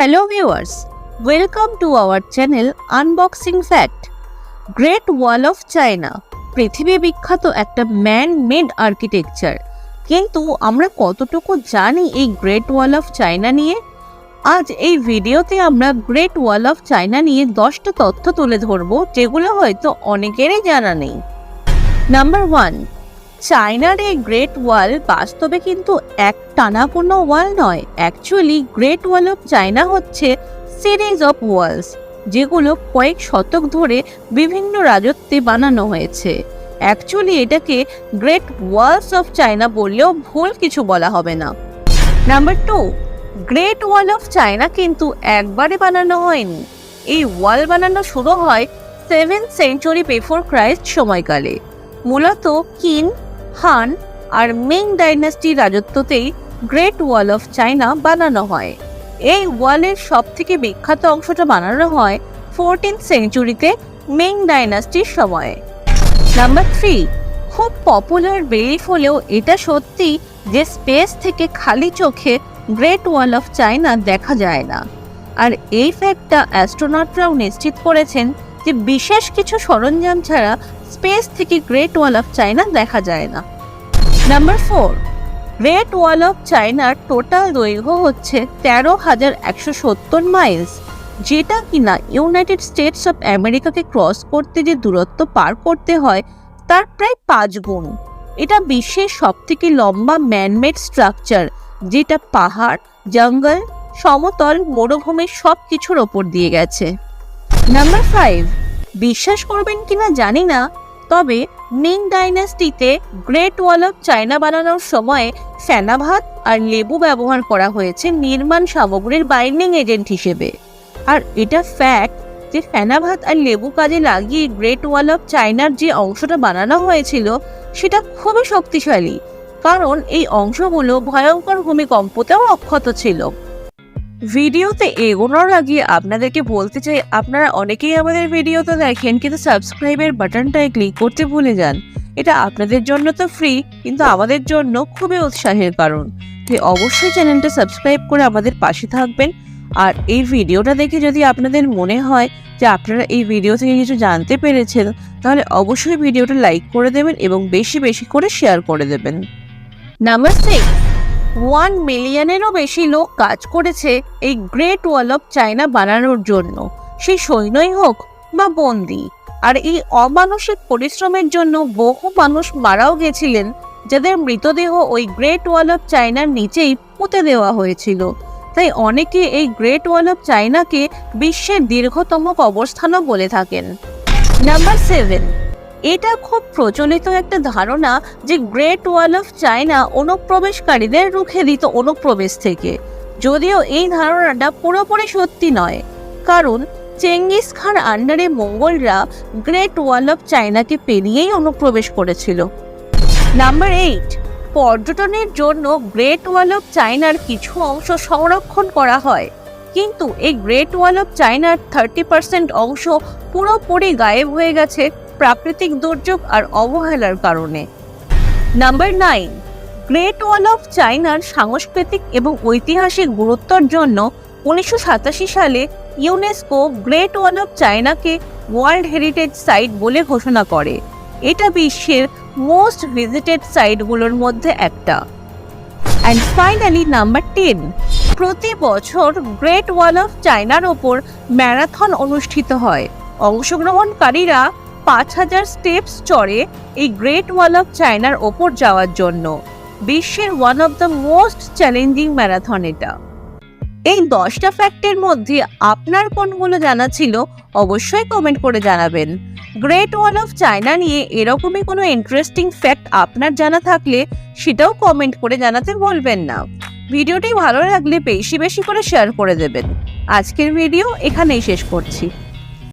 Hello viewers, welcome to our channel Unboxing Fact. Great Wall of China পৃথিবী বিখ্যাত একটা man made architecture, কিন্তু আমরা কতটুকু জানি এই গ্রেট ওয়াল অফ চায়না নিয়ে? আজ এই ভিডিওতে আমরা গ্রেট ওয়াল অফ চায়না নিয়ে 10টা তথ্য তুলে ধরবো যেগুলো হয়তো অনেকেরই জানা নেই। নাম্বার 1, চায়নার এই গ্রেট ওয়াল বাস্তবে কিন্তু এক টানা কোনো ওয়াল নয়। Actually great wall of China হচ্ছে সিরিজ অফ ওয়ালস, যেগুলো কয়েক শতক ধরে বিভিন্ন রাজত্বে বানানো হয়েছে। অ্যাকচুয়ালি এটাকে গ্রেট ওয়ালস অফ চায়না বললেও ভুল কিছু বলা হবে না। Number 2, great wall of China কিন্তু একবারে বানানো হয়নি। এই ওয়াল বানানো শুরু হয় 7th সেঞ্চুরি বিফোর ক্রাইস্ট সময়কালে। মূলত কিন, হান আর মিং ডাইনাস্টির রাজত্বতেই গ্রেট ওয়াল অফ চায়না বানানো হয়। এই ওয়ালের সব থেকে বিখ্যাত অংশটা বানানো হয় 14th সেঞ্চুরিতে মিং ডাইনাস্টির সময়ে। নাম্বার 3, খুব পপুলার বিলিফ হলেও এটা সত্যি যে স্পেস থেকে খালি চোখে গ্রেট ওয়াল অফ চায়না দেখা যায় না। আর এই ফ্যাক্টটা অ্যাস্ট্রোনটরাও নিশ্চিত করেছেন যে বিশেষ কিছু সরঞ্জাম ছাড়া স্পেস থেকে গ্রেট ওয়াল অফ চায়না দেখা যায় না। নাম্বার 4, গ্রেট ওয়াল অফ চায়নার টোটাল দৈর্ঘ্য হচ্ছে 13,170 মাইলস, যেটা কিনা ইউনাইটেড স্টেটস অফ আমেরিকাকে ক্রস করতে যে দূরত্ব পার করতে হয় তার প্রায় 5 গুণ। এটা বিশ্বের সবথেকে লম্বা ম্যানমেড স্ট্রাকচার, যেটা পাহাড়, জঙ্গল, সমতল, মরুভূমি সব কিছুর ওপর দিয়ে গেছে। নাম্বার 5, বিশ্বাস করবেন কিনা জানি না, তবে মিং ডাইনাস্টিতে গ্রেট ওয়াল অফ চায়না বানানোর সময় ফেনা ভাত আর লেবু ব্যবহার করা হয়েছে নির্মাণ সামগ্রীর বাইন্ডিং এজেন্ট হিসেবে। আর এটা ফ্যাক্ট যে ফেনা ভাত আর লেবু কাজে লাগিয়ে গ্রেট ওয়াল অফ চায়নার যে অংশটা বানানো হয়েছিল সেটা খুবই শক্তিশালী, কারণ এই অংশগুলো ভয়ঙ্কর ভূমিকম্পতেও অক্ষত ছিল। ভিডিওতে এগোনোর আগে আপনাদেরকে বলতে চাই, আপনারা অনেকেই আমাদের ভিডিওতে দেখেন কিন্তু সাবস্ক্রাইবের বাটনটায় ক্লিক করতে ভুলে যান। এটা আপনাদের জন্য তো ফ্রি, কিন্তু আমাদের জন্য খুবই উৎসাহের কারণ। তাই অবশ্যই চ্যানেলটা সাবস্ক্রাইব করে আমাদের পাশে থাকবেন। আর এই ভিডিওটা দেখে যদি আপনাদের মনে হয় যে আপনারা এই ভিডিও থেকে কিছু জানতে পেরেছেন, তাহলে অবশ্যই ভিডিওটা লাইক করে দেবেন এবং বেশি বেশি করে শেয়ার করে দেবেন। নাম্বার 6, 1 মিলিয়নেরও বেশি লোক কাজ করেছে এই গ্রেট ওয়াল অফ চায়না বানানোর জন্য, সে সৈন্যই হোক বা বন্দী। আর এই অমানসিক পরিশ্রমের জন্য বহু মানুষ মারাও গেছিলেন, যাদের মৃতদেহ ওই গ্রেট ওয়াল অফ চায়নার নিচেই পুঁতে দেওয়া হয়েছিল। তাই অনেকে এই গ্রেট ওয়াল অফ চায়নাকে বিশ্বের দীর্ঘতম কবরস্থানও বলে থাকেন। নাম্বার 7, এটা খুব প্রচলিত একটা ধারণা যে গ্রেট ওয়াল অফ চায়না অনুপ্রবেশকারীদের রুখে দিত অনুপ্রবেশ থেকে, যদিও এই ধারণাটা পুরোপুরি সত্যি নয়, কারণ চেঙ্গিস খান আন্ডারে মঙ্গলরা গ্রেট ওয়াল অফ চায়নাকে পেরিয়েই অনুপ্রবেশ করেছিল। নাম্বার 8, পর্যটনের জন্য গ্রেট ওয়াল অফ চায়নার কিছু অংশ সংরক্ষণ করা হয়, কিন্তু এই গ্রেট ওয়াল অফ চায়নার 30% অংশ পুরোপুরি গায়েব হয়ে গেছে প্রাকৃতিক দুর্যোগ আর অবহেলার কারণে। নাম্বার 9, গ্রেট ওয়াল অফ চায়নার সাংস্কৃতিক এবং ঐতিহাসিক গুরুত্বের জন্য 1987 সালে ইউনেস্কো গ্রেট ওয়াল অফ চায়নাকে ওয়ার্ল্ড হেরিটেজ সাইট বলে ঘোষণা করে। এটা বিশ্বের মোস্ট ভিজিটেড সাইটগুলোর মধ্যে একটা। অ্যান্ড ফাইনালি নাম্বার 10, প্রতি বছর গ্রেট ওয়াল অফ চায়নার ওপর ম্যারাথন অনুষ্ঠিত হয়। অংশগ্রহণকারীরা 5000 স্টেপস চড়ে এই গ্রেট ওয়াল অফ চায়নার ওপর যাওয়ার জন্য। বিশ্বের one of the most challenging marathon এটা। এই 10টা ফ্যাক্টের মধ্যে আপনার কোনগুলো জানা ছিল অবশ্যই কমেন্ট করে জানাবেন। গ্রেট ওয়াল অফ চায়না নিয়ে এরকমই কোনো ইন্টারেস্টিং ফ্যাক্ট আপনার জানা থাকলে সেটাও কমেন্ট করে জানাতে ভুলবেন না। ভিডিওটি ভালো লাগলে বেশি বেশি করে শেয়ার করে দেবেন। আজকের ভিডিও এখানেই শেষ করছি।